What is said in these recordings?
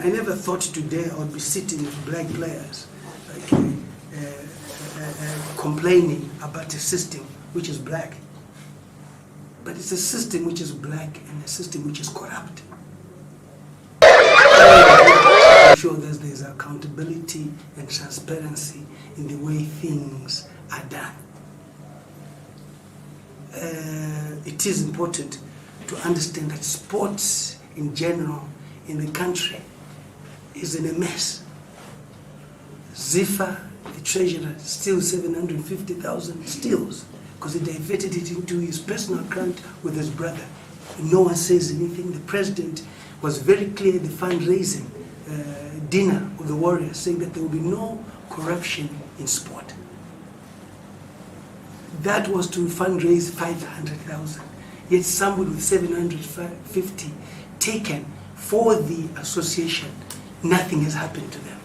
I never thought today I would be sitting with black players complaining about a system which is black. But it's a system which is black and a system which is corrupt. I'm sure that there's accountability and transparency in the way things are done. It is important to understand that sports in general in the country is in a mess. ZIFA, the treasurer, steals 750,000 steals because he diverted it into his personal account with his brother. No one says anything. The president was very clear at the fundraising dinner of the Warriors, saying that there will be no corruption in sport. That was to fundraise 500,000. Yet somebody with 750 taken for the association, nothing has happened to them.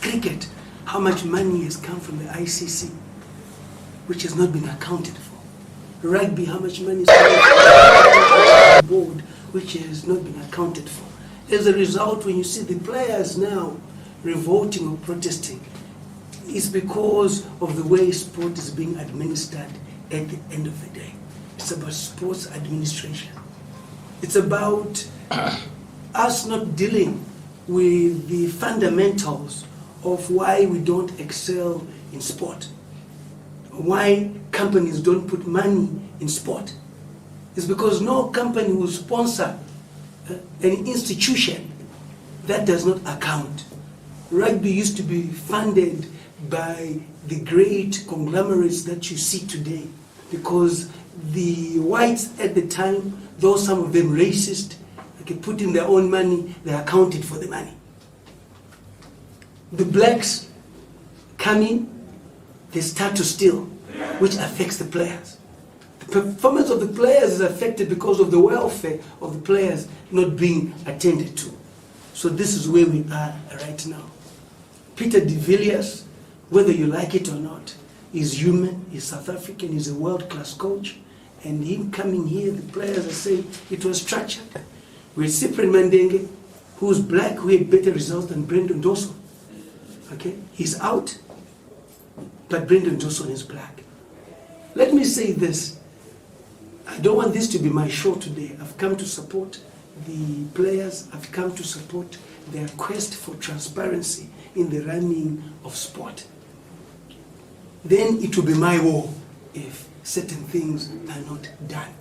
Cricket, how much money has come from the ICC, which has not been accounted for. Rugby, how much money has come from the board, which has not been accounted for. As a result, when you see the players now revolting or protesting, it's because of the way sport is being administered at the end of the day. It's about sports administration. It's about us not dealing with the fundamentals of why we don't excel in sport, why companies don't put money in sport. It's because no company will sponsor an institution that does not account. Rugby used to be funded by the great conglomerates that you see today because the whites at the time, though some of them racist, put in their own money, they accounted for the money. The blacks come in, they start to steal, which affects the players. The performance of the players is affected because of the welfare of the players not being attended to. So this is where we are right now. Peter de Villiers, whether you like it or not, is human, he's South African, he's a world-class coach, and him coming here, the players are saying it was structured. We had Cyprian Mandenge, who's black, who had better results than Brendan Dawson. Okay, he's out, but Brendan Dawson is black. Let me say this, I don't want this to be my show today. I've come to support the players, I've come to support their quest for transparency in the running of sport. Then it will be my war if certain things are not done.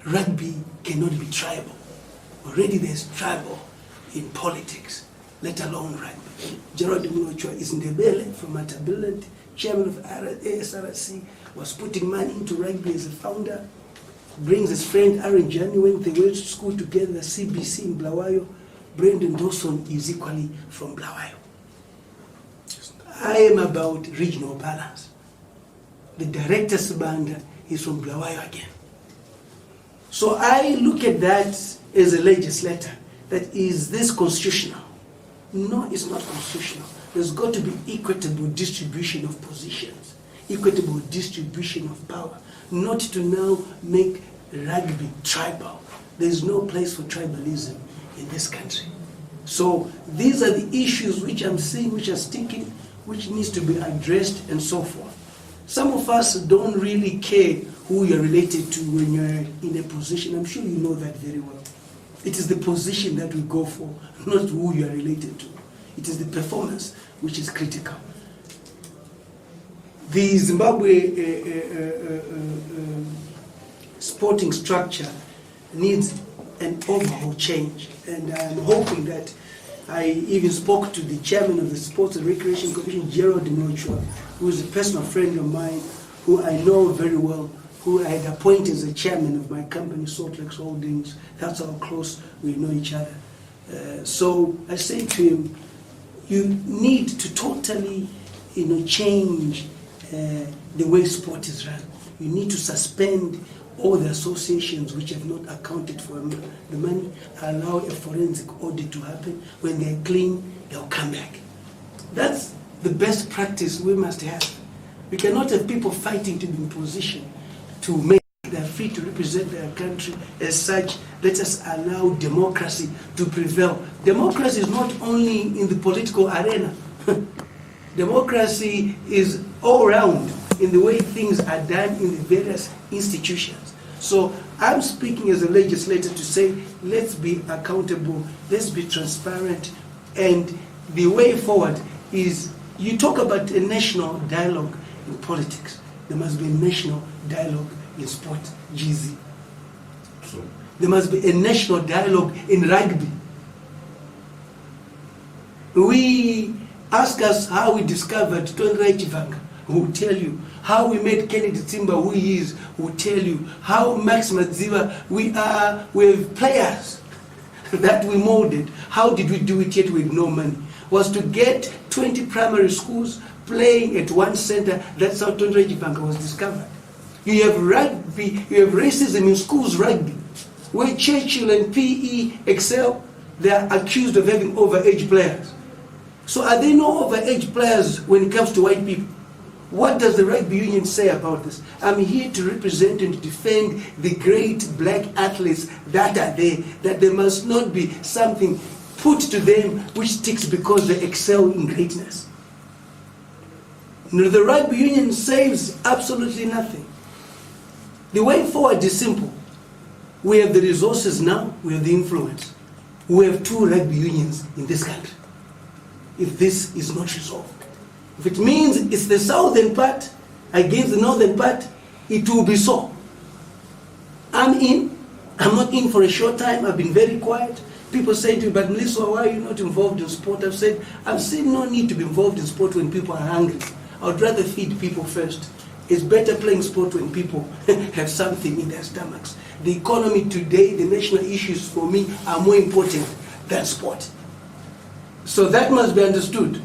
Rugby cannot be tribal. Already there's tribal in politics, let alone rugby. Gerald Mliswa is Ndebele from Matabiland, chairman of ASRC, was putting money into rugby as a founder, brings his friend Aaron January, they went to school together, CBC in Bulawayo. Brendan Dawson is equally from Bulawayo. I am about regional balance. The director Sibanda is from Bulawayo again. So I look at that as a legislator, that is this constitutional? No, it's not constitutional. There's got to be equitable distribution of positions, equitable distribution of power, not to now make rugby tribal. There's no place for tribalism in this country. So these are the issues which I'm seeing, which are sticking, which needs to be addressed and so forth. Some of us don't really care who you're related to when you're in a position. I'm sure you know that very well. It is the position that we go for, not who you are related to. It is the performance which is critical. The Zimbabwe sporting structure needs an overhaul change, and I'm hoping that I even spoke to the chairman of the Sports and Recreation Commission, Gerald Mliswa, who is a personal friend of mine, who I know very well, who I had appointed as the chairman of my company, Salt Lakes Holdings. That's how close we know each other. So I say to him, you need to totally, change the way sport is run. You need to suspend all the associations which have not accounted for the money, allow a forensic audit to happen. When they're clean, they'll come back. That's the best practice we must have. We cannot have people fighting to be in position to make they are free to represent their country. As such, let us allow democracy to prevail. Democracy is not only in the political arena. Democracy is all around in the way things are done in the various institutions. So I'm speaking as a legislator to say, let's be accountable, let's be transparent, and the way forward is, you talk about a national dialogue in politics. There must be a national dialogue in sport, GZ. True. There must be a national dialogue in rugby. We ask us how we discovered Tongai Chivanga, who will tell you. How we made Kennedy Temba who he is, who will tell you. How Max Madziva, we have players that we molded. How did we do it yet with no money? Was to get 20 primary schools playing at one center. That's how Tongai Chivanga was discovered. You have rugby, you have racism in schools rugby, where Churchill and PE excel. They are accused of having overage players. So are there no overage players when it comes to white people? What does the rugby union say about this? I'm here to represent and defend the great black athletes that are there, that there must not be something put to them which sticks because they excel in greatness. No, the rugby union saves absolutely nothing. The way forward is simple. We have the resources now, we have the influence. We have 2 rugby unions in this country. If this is not resolved, if it means it's the southern part against the northern part, it will be so. I'm in. I'm not in for a short time. I've been very quiet. People say to me, but Mliswa, why are you not involved in sport? I've said, I've seen no need to be involved in sport when people are hungry. I would rather feed people first. It's better playing sport when people have something in their stomachs. The economy today, the national issues for me are more important than sport. So that must be understood.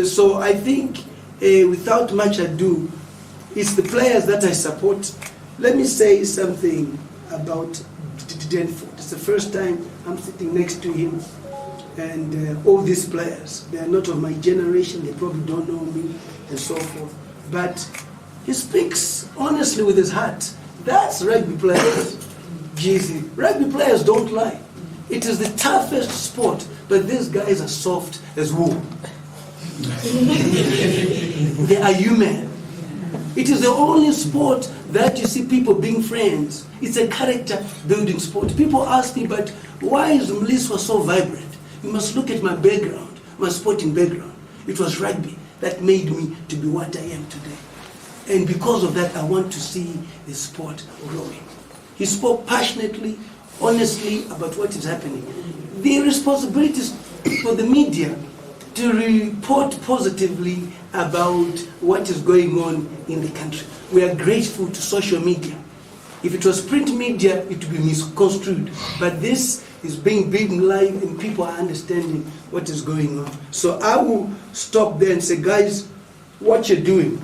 So I think, without much ado, it's the players that I support. Let me say something about Denford. It's the first time I'm sitting next to him. And all these players, they are not of my generation, they probably don't know me, and so forth. But he speaks honestly with his heart. That's rugby players, GZ. Rugby players don't lie. It is the toughest sport, but these guys are soft as wool. They are human. It is the only sport that you see people being friends. It's a character building sport. People ask me, but why is Mliswa so vibrant? You must look at my background, my sporting background. It was rugby that made me to be what I am today. And because of that, I want to see the sport growing. He spoke passionately, honestly about what is happening. The responsibility is for the media to report positively about what is going on in the country. We are grateful to social media. If it was print media, it would be misconstrued. But this is being beaten live and people are understanding what is going on. So I will stop there and say, guys, what you're doing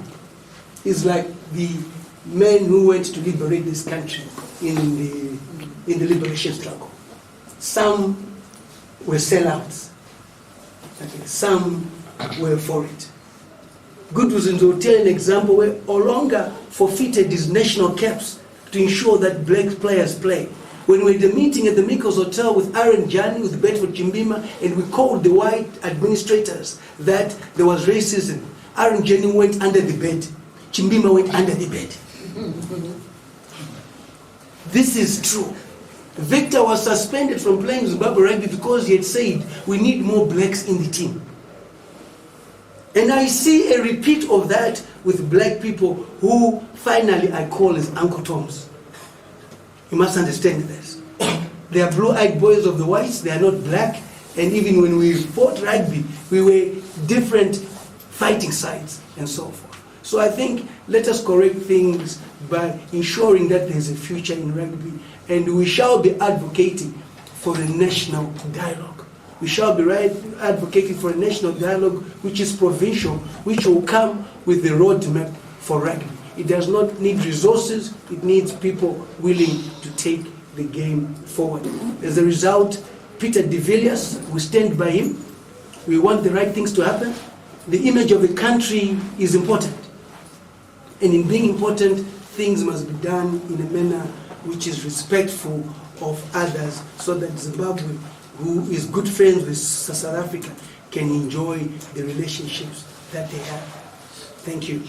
is like the men who went to liberate this country in the liberation struggle. Some were sellouts. Okay. Some were for it. Goodwills will tell an example where Olonga forfeited his national caps to ensure that black players play. When we had a meeting at the Mikos Hotel with Aaron Jani, with Bedford Chimbima, and we called the white administrators that there was racism, Aaron Jani went under the bed. Chimbima went under the bed. This is true. Victor was suspended from playing Zimbabwe rugby because he had said, we need more blacks in the team. And I see a repeat of that with black people who finally I call as Uncle Toms. You must understand this. They are blue-eyed boys of the whites, they are not black, and even when we fought rugby, we were different fighting sides and so forth. So I think let us correct things by ensuring that there's a future in rugby, and we shall be advocating for a national dialogue. We shall be advocating for a national dialogue which is provincial, which will come with the roadmap for rugby. It does not need resources, it needs people willing to take the game forward. As a result, Peter de Villiers, we stand by him. We want the right things to happen. The image of the country is important. And in being important, things must be done in a manner which is respectful of others, so that Zimbabwe, who is good friends with South Africa, can enjoy the relationships that they have. Thank you.